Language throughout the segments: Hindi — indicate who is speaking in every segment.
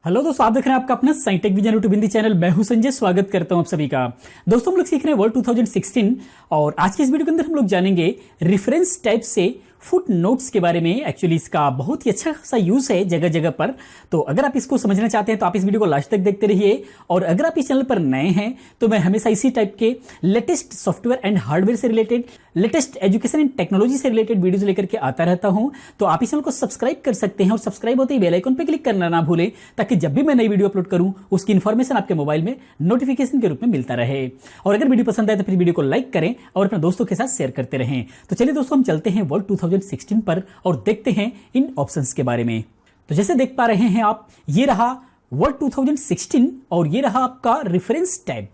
Speaker 1: हेलो दोस्तों, आप देख रहे हैं आपका अपना साइंटेक विजन यूट्यूब हिंदी चैनल। मैं हूं संजय, स्वागत करता हूं आप सभी का। दोस्तों, हम लोग सीख रहे हैं वर्ल्ड 2016 और आज के इस वीडियो के अंदर हम लोग जानेंगे रेफरेंस टाइप से फुट नोट्स के बारे में। एक्चुअली इसका बहुत ही अच्छा खासा यूज है जगह जगह पर। तो अगर आप इसको समझना चाहते हैं तो आप इस वीडियो को लास्ट तक देखते रहिए। और अगर आप इस चैनल पर नए हैं तो मैं हमेशा इसी टाइप के लेटेस्ट सॉफ्टवेयर एंड हार्डवेयर से related, latest education and technology से रिलेटेड वीडियोज लेकर के आता रहता हूं। तो आप इस चैनल को सब्सक्राइब कर सकते हैं और सब्सक्राइब होते ही बेल आइकन पर क्लिक करना ना भूलें, ताकि जब भी मैं नई वीडियो अपलोड करूं उसकी इन्फॉर्मेशन आपके मोबाइल में नोटिफिकेशन के रूप में मिलता रहे। और अगर वीडियो पसंद आए तो फिर वीडियो को लाइक करें और अपने दोस्तों के साथ शेयर करते रहें। तो चलिए दोस्तों, हम चलते हैं वर्ल्ड 2016 पर और देखते हैं इन ऑप्शंस के बारे में। तो जैसे देख पा रहे हैं आप, ये रहा वर्ल्ड 2016 और ये रहा आपका रेफरेंस टैब।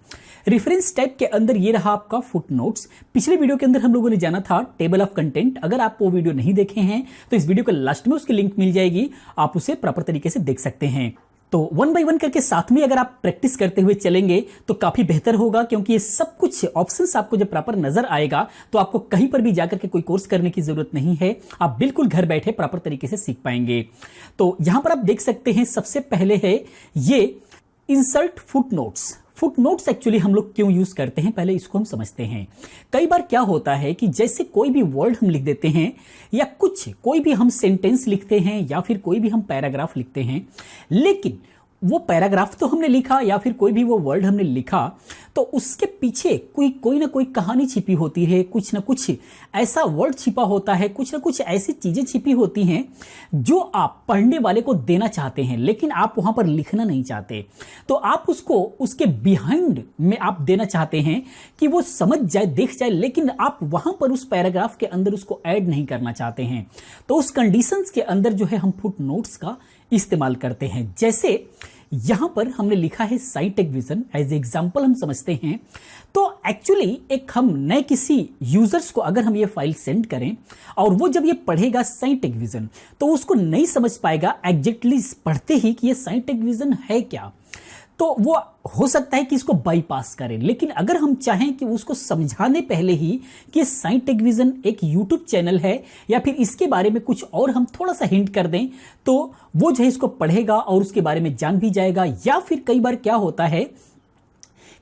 Speaker 1: रेफरेंस टैब के अंदर ये रहा आपका फुटनोट्स। पिछले वीडियो के अंदर हम लोगों ने जाना था टेबल ऑफ कंटेंट। अगर आप वो वीडियो नहीं देखे हैं तो इस वीडियो के लास्ट में उसकी लिंक मिल जाएगी, आप उसे प्रॉपर तरीके से देख सकते हैं। तो वन बाय वन करके साथ में अगर आप प्रैक्टिस करते हुए चलेंगे तो काफी बेहतर होगा, क्योंकि ये सब कुछ ऑप्शंस आपको जब प्रॉपर नजर आएगा तो आपको कहीं पर भी जाकर के कोई कोर्स करने की जरूरत नहीं है। आप बिल्कुल घर बैठे प्रॉपर तरीके से सीख पाएंगे। तो यहां पर आप देख सकते हैं, सबसे पहले है ये इंसर्ट फुटनोट्स। फुटनोट्स एक्चुअली हम लोग क्यों यूज करते हैं, पहले इसको हम समझते हैं। कई बार क्या होता है कि जैसे कोई भी वर्ड हम लिख देते हैं या कोई भी हम सेंटेंस लिखते हैं या फिर कोई भी हम पैराग्राफ लिखते हैं, लेकिन वो पैराग्राफ तो हमने लिखा या फिर कोई भी वो वर्ड हमने लिखा तो उसके पीछे कोई ना कोई कहानी छिपी होती है, कुछ ना कुछ ऐसा वर्ड छिपा होता है, कुछ ना कुछ ऐसी चीजें छिपी होती हैं जो आप पढ़ने वाले को देना चाहते हैं, लेकिन आप वहां पर लिखना नहीं चाहते। तो आप उसको उसके बिहाइंड में आप देना चाहते हैं कि वो समझ जाए, देख जाए, लेकिन आप वहां पर उस पैराग्राफ के अंदर उसको ऐड नहीं करना चाहते हैं। तो उस कंडीशंस के अंदर जो है हम फुटनोट्स का इस्तेमाल करते हैं। जैसे यहां पर हमने लिखा है साइंटेक विजन, एज एग्जांपल हम समझते हैं। तो एक्चुअली एक हम नए किसी यूजर्स को अगर हम ये फाइल सेंड करें और वो जब ये पढ़ेगा साइंटेक विजन तो उसको नहीं समझ पाएगा एग्जैक्टली पढ़ते ही कि ये साइंटेक विजन है क्या। तो वो हो सकता है कि इसको बाईपास करें। लेकिन अगर हम चाहें कि उसको समझाने पहले ही कि साइंटेक विजन एक यूट्यूब चैनल है या फिर इसके बारे में कुछ और हम थोड़ा सा हिंट कर दें, तो वो जो है इसको पढ़ेगा और उसके बारे में जान भी जाएगा। या फिर कई बार क्या होता है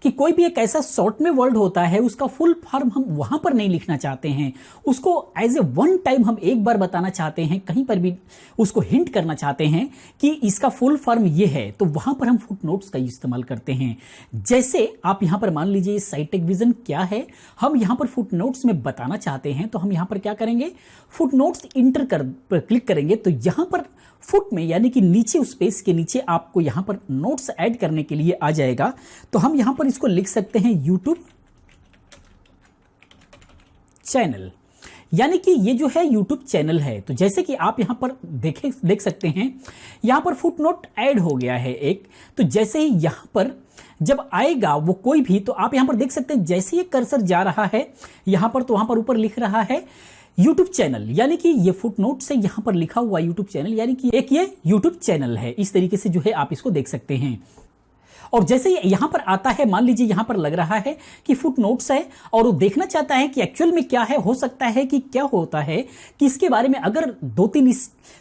Speaker 1: कि कोई भी एक ऐसा शॉर्ट में वर्ड होता है, उसका फुल फॉर्म हम वहां पर नहीं लिखना चाहते हैं, उसको एज ए वन टाइम हम एक बार बताना चाहते हैं, कहीं पर भी उसको हिंट करना चाहते हैं कि इसका फुल फॉर्म ये है, तो वहां पर हम फुटनोट्स का इस्तेमाल करते हैं। जैसे आप यहां पर मान लीजिए साइंटेक विजन क्या है, हम यहां पर फुटनोट्स में बताना चाहते हैं, तो हम यहां पर क्या करेंगे, फुटनोट्स इंटर पर क्लिक करेंगे। तो यहां पर फुट में यानी कि नीचे उस पेज के नीचे आपको यहां पर नोट्स ऐड करने के लिए आ जाएगा। तो हम यहां पर इसको लिख सकते हैं यूट्यूब चैनल, यानी कि ये जो है यूट्यूब चैनल है। तो जैसे कि आप यहां पर देख सकते हैं, यहां पर फुटनोट ऐड हो गया है एक। तो जैसे ही यहां पर जब आएगा वो कोई भी, तो आप यहां पर देख सकते हैं जैसे ये कर्सर जा रहा है यहां पर, तो वहां पर ऊपर लिख रहा है यूट्यूब चैनल, यानी कि ये फुटनोट से यहां पर लिखा हुआ यूट्यूब चैनल, यानी कि एक ये यूट्यूब चैनल है। इस तरीके से जो है आप इसको देख सकते हैं। और जैसे यहां पर आता है, मान लीजिए यहां पर लग रहा है कि फुटनोट्स है और वो देखना चाहता है कि एक्चुअल में क्या है। हो सकता है कि क्या होता है कि इसके बारे में अगर 2-3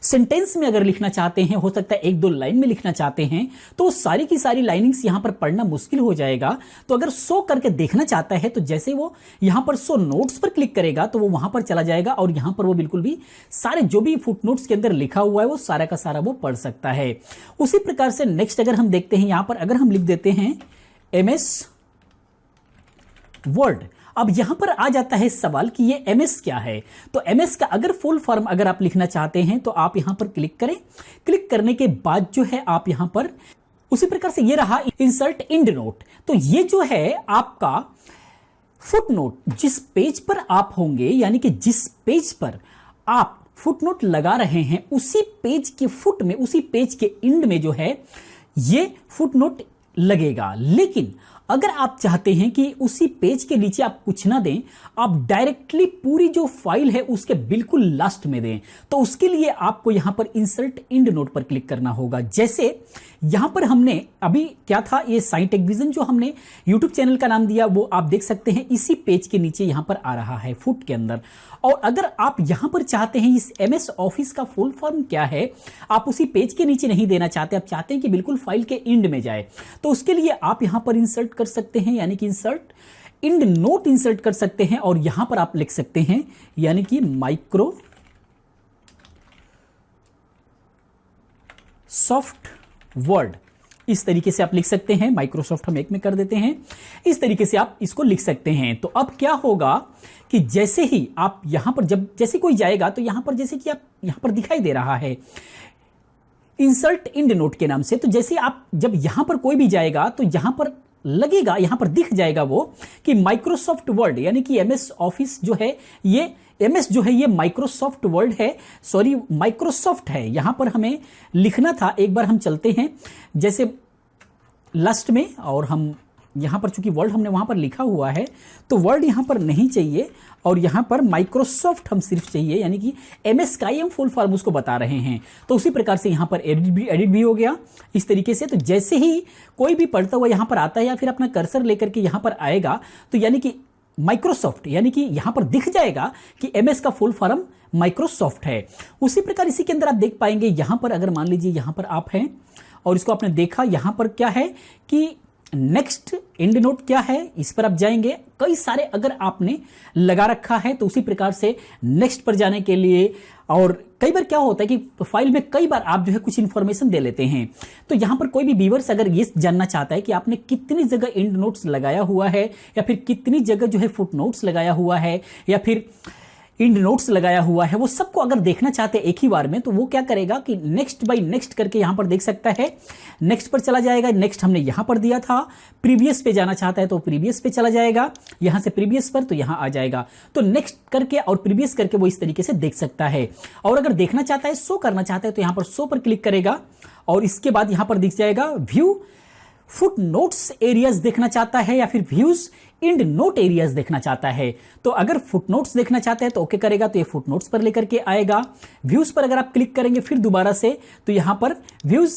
Speaker 1: सेंटेंस में अगर लिखना चाहते हैं, हो सकता है 1-2 लाइन में लिखना चाहते हैं, तो सारी की सारी लाइनिंग्स यहां पर पढ़ना मुश्किल हो जाएगा। तो अगर शो करके देखना चाहता है तो जैसे वो यहां पर शो नोट्स पर क्लिक करेगा तो वो वहां पर चला जाएगा और यहां पर वो बिल्कुल भी सारे जो भी फुटनोट्स के अंदर लिखा हुआ है वो सारा का सारा वो पढ़ सकता है। उसी प्रकार से नेक्स्ट अगर हम देखते हैं, यहां पर अगर हम लिख देते हैं MS वर्ड, अब यहां पर आ जाता है सवाल कि ये MS क्या है। तो MS का अगर फुल फॉर्म अगर आप लिखना चाहते हैं तो आप यहां पर क्लिक करें। क्लिक करने के बाद जो है आप यहां पर उसी प्रकार से ये रहा इंसर्ट एंड नोट। तो ये जो है आपका फुटनोट, जिस पेज पर आप होंगे, यानी कि जिस पेज पर आप फुटनोट लगा रहे हैं उसी पेज के फुट में, उसी पेज के एंड में जो है ये फुटनोट लगेगा। लेकिन अगर आप चाहते हैं कि उसी पेज के नीचे आप कुछ ना दें, आप डायरेक्टली पूरी जो फाइल है उसके बिल्कुल लास्ट में दें, तो उसके लिए आपको यहां पर इंसर्ट एंड नोट पर क्लिक करना होगा। जैसे यहां पर हमने अभी क्या था, ये साइंस टेक विजन जो हमने यूट्यूब चैनल का नाम दिया वो आप देख सकते हैं इसी पेज के नीचे यहां पर आ रहा है फुट के अंदर। और अगर आप यहां पर चाहते हैं इस MS ऑफिस का फुल फॉर्म क्या है, आप उसी पेज के नीचे नहीं देना चाहते, आप चाहते हैं कि बिल्कुल फाइल के एंड में जाए, तो उसके लिए आप यहां पर इंसर्ट कर सकते हैं, यानी कि इंसर्ट एंड नोट इंसर्ट कर सकते हैं। और यहां पर आप लिख सकते हैं यानी कि माइक्रोसॉफ्ट वर्ड, इस तरीके से आप लिख सकते हैं। माइक्रोसॉफ्ट हम एक में कर देते हैं, इस तरीके से आप इसको लिख सकते हैं। तो अब क्या होगा कि जैसे ही आप यहां पर जैसे कोई जाएगा तो यहां पर जैसे कि आप यहां पर दिखाई दे रहा है इंसर्ट एंड नोट के नाम से, तो जैसे आप जब यहां पर कोई भी जाएगा तो यहां पर लगेगा, यहां पर दिख जाएगा वो कि माइक्रोसॉफ्ट वर्ड यानी कि MS ऑफिस जो है ये MS जो है ये माइक्रोसॉफ्ट वर्ड है, सॉरी माइक्रोसॉफ्ट है। यहां पर हमें लिखना था, एक बार हम चलते हैं जैसे लास्ट में, और हम यहां पर चूंकि वर्ड हमने वहां पर लिखा हुआ है तो वर्ड यहां पर नहीं चाहिए और यहां पर माइक्रोसॉफ्ट हम सिर्फ चाहिए, यानी कि MS का ही हम फुल फॉर्म उसको बता रहे हैं। तो उसी प्रकार से यहां पर एडिट भी हो गया इस तरीके से। तो जैसे ही कोई भी पढ़ता हुआ यहां पर आता है या फिर अपना कर्सर लेकर के यहां पर आएगा तो यानी कि माइक्रोसॉफ्ट यानी कि यहां पर दिख जाएगा कि MS का फुल फॉर्म माइक्रोसॉफ्ट है। उसी प्रकार इसी के अंदर आप देख पाएंगे यहां पर, अगर मान लीजिए यहां पर आप हैं और इसको आपने देखा, यहां पर क्या है कि नेक्स्ट एंड नोट क्या है, इस पर आप जाएंगे। कई सारे अगर आपने लगा रखा है तो उसी प्रकार से नेक्स्ट पर जाने के लिए, और कई बार क्या होता है कि फाइल में कई बार आप जो है कुछ इंफॉर्मेशन दे लेते हैं, तो यहां पर कोई भी व्यूअर्स अगर ये जानना चाहता है कि आपने कितनी जगह एंड नोट्स लगाया हुआ है या फिर कितनी जगह जो है फुट नोट्स लगाया हुआ है या फिर एंड नोट्स लगाया हुआ है, वो सबको अगर देखना चाहते हैं एक ही बार में, तो वो क्या करेगा कि नेक्स्ट बाय नेक्स्ट करके यहां पर देख सकता है, नेक्स्ट पर चला जाएगा। नेक्स्ट हमने यहां पर दिया था, प्रीवियस पे जाना चाहता है तो प्रीवियस पे चला जाएगा, यहां से प्रीवियस पर तो यहां आ जाएगा। तो नेक्स्ट करके और प्रीवियस करके वो इस तरीके से देख सकता है। और अगर देखना चाहता है, शो करना चाहता है, तो यहां पर शो पर क्लिक करेगा और इसके बाद यहां पर दिख जाएगा व्यू फुट नोट्स एरियाज देखना चाहता है या फिर व्यूज एंड नोट एरियाज देखना चाहता है। तो अगर फुट नोट्स देखना चाहता है तो ओके करेगा तो ये फुट नोट्स पर लेकर के आएगा। व्यूज पर अगर आप क्लिक करेंगे फिर दोबारा से तो यहां पर व्यूज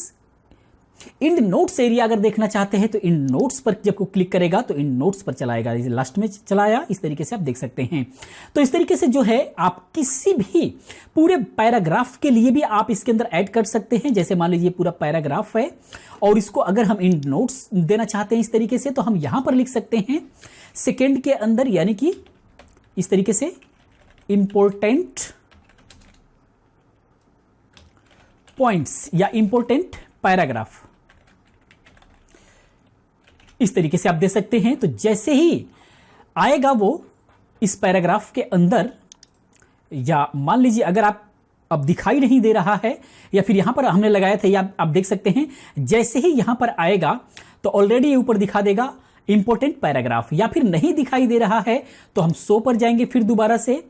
Speaker 1: इन नोट्स एरिया अगर देखना चाहते हैं तो इन नोट्स पर जब को क्लिक करेगा तो इन नोट्स पर चलाएगा, लास्ट में चलाया, इस तरीके से आप देख सकते हैं। तो इस तरीके से जो है आप किसी भी पूरे पैराग्राफ के लिए भी आप इसके अंदर ऐड कर सकते हैं। जैसे मान लीजिए पूरा पैराग्राफ है और इसको अगर हम इन नोट्स देना चाहते हैं इस तरीके से, तो हम यहां पर लिख सकते हैं सेकेंड के अंदर, यानी कि इस तरीके से इंपॉर्टेंट पॉइंट्स या इंपॉर्टेंट पैराग्राफ, इस तरीके से आप दे सकते हैं। तो जैसे ही आएगा वो इस पैराग्राफ के अंदर, या मान लीजिए अगर आप अब दिखाई नहीं दे रहा है या फिर यहां पर हमने लगाया था, या आप देख सकते हैं जैसे ही यहां पर आएगा तो ऑलरेडी ये ऊपर दिखा देगा इंपॉर्टेंट पैराग्राफ। या फिर नहीं दिखाई दे रहा है तो हम शो पर जाएंगे फिर दोबारा से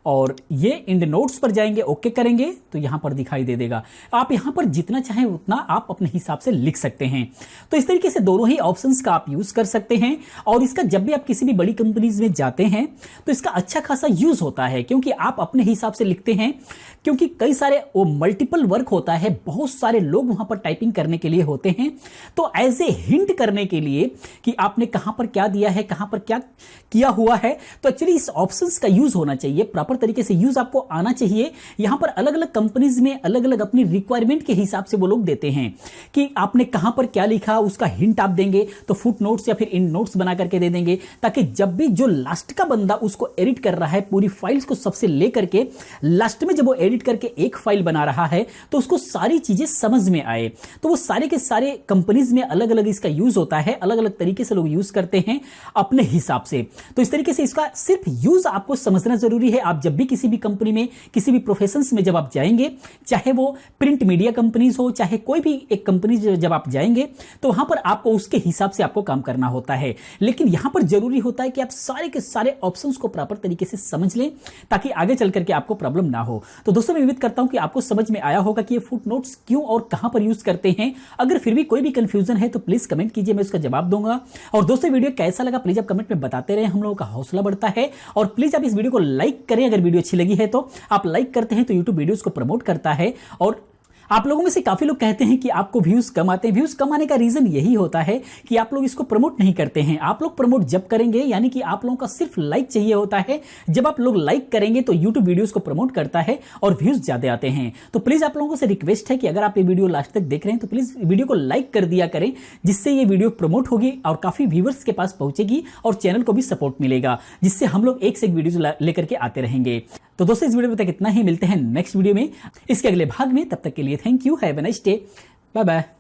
Speaker 1: और ये एंड नोट्स पर जाएंगे, ओके करेंगे तो यहां पर दिखाई दे देगा। आप यहां पर जितना चाहें उतना आप अपने हिसाब से लिख सकते हैं। तो इस तरीके से दोनों ही ऑप्शंस का आप यूज कर सकते हैं। और इसका जब भी आप किसी भी बड़ी कंपनीज में जाते हैं तो इसका अच्छा खासा यूज होता है, क्योंकि आप अपने हिसाब से लिखते हैं, क्योंकि कई सारे वो मल्टीपल वर्क होता है, बहुत सारे लोग वहां पर टाइपिंग करने के लिए होते हैं। तो एज ए हिंट करने के लिए कि आपने कहां पर क्या दिया है, कहां पर क्या किया हुआ है, तो एक्चुअली इस ऑप्शंस का यूज होना चाहिए, प्रॉपर तरीके से यूज आपको आना चाहिए। यहां पर अलग अलग कंपनीज में अलग अलग अपनी रिक्वायरमेंट के हिसाब से वो लोग देते हैं कि आपने कहां पर क्या लिखा, उसका हिंट आप देंगे तो फुट नोट्स या फिर इन नोट्स बना करके दे देंगे, ताकि जब भी जो लास्ट का बंदा उसको एडिट कर रहा है पूरी फाइल्स को सबसे लेकर के, लास्ट में जब वो एडिट करके एक फाइल बना रहा है तो उसको सारी चीजें समझ में आए। तो वो सारे के सारे कंपनीज में अलग अलग इसका यूज होता है, अलग अलग तरीके से लोग यूज करते हैं अपने हिसाब से। तो इस तरीके से इसका सिर्फ यूज आपको समझना जरूरी है। आप जब भी किसी भी कंपनी में, किसी भी प्रोफेशंस में जब आप जाएंगे, चाहे वो प्रिंट मीडिया कंपनीज हो, चाहे कोई भी एक कंपनी जब आप जाएंगे, तो वहां पर आपको उसके हिसाब से आपको काम करना होता है। लेकिन यहां पर जरूरी होता है कि आप सारे के सारे ऑप्शंस को प्रॉपर तरीके से समझ लें, ताकि आगे चल करके आपको प्रॉब्लम ना हो। तो दोस्तों मैं उम्मीद करता हूं कि आपको समझ में आया होगा कि ये फुटनोट्स क्यों और कहां पर यूज करते हैं। अगर फिर भी कोई भी कंफ्यूजन है तो प्लीज कमेंट कीजिए, मैं उसका जवाब दूंगा। और दोस्तों वीडियो कैसा लगा प्लीज आप कमेंट में बताते रहे, हम लोगों का हौसला बढ़ता है। और प्लीज आप इस वीडियो को लाइक करें, अगर वीडियो अच्छी लगी है तो। आप लाइक करते हैं तो यूट्यूब वीडियोस को प्रमोट करता है। और आप लोगों में से काफी लोग कहते हैं कि आपको व्यूज कम आते हैं। व्यूज कम आने का रीजन यही होता है कि आप लोग इसको प्रमोट नहीं करते हैं। आप लोग प्रमोट जब करेंगे, यानी कि आप लोगों का सिर्फ लाइक चाहिए होता है। जब आप लोग लाइक करेंगे तो यूट्यूब वीडियोस को प्रमोट करता है और व्यूज ज्यादा आते हैं। तो प्लीज आप लोगों से रिक्वेस्ट है कि अगर आप ये वीडियो लास्ट तक देख रहे हैं तो प्लीज वीडियो को लाइक कर दिया करें, जिससे ये वीडियो प्रमोट होगी और काफी व्यूअर्स के पास पहुंचेगी और चैनल को भी सपोर्ट मिलेगा, जिससे हम लोग एक से एक वीडियो लेकर के आते रहेंगे। तो दोस्तों इस वीडियो में तक इतना ही, मिलते हैं नेक्स्ट वीडियो में इसके अगले भाग में। तब तक के लिए thank you, have a nice day, bye bye.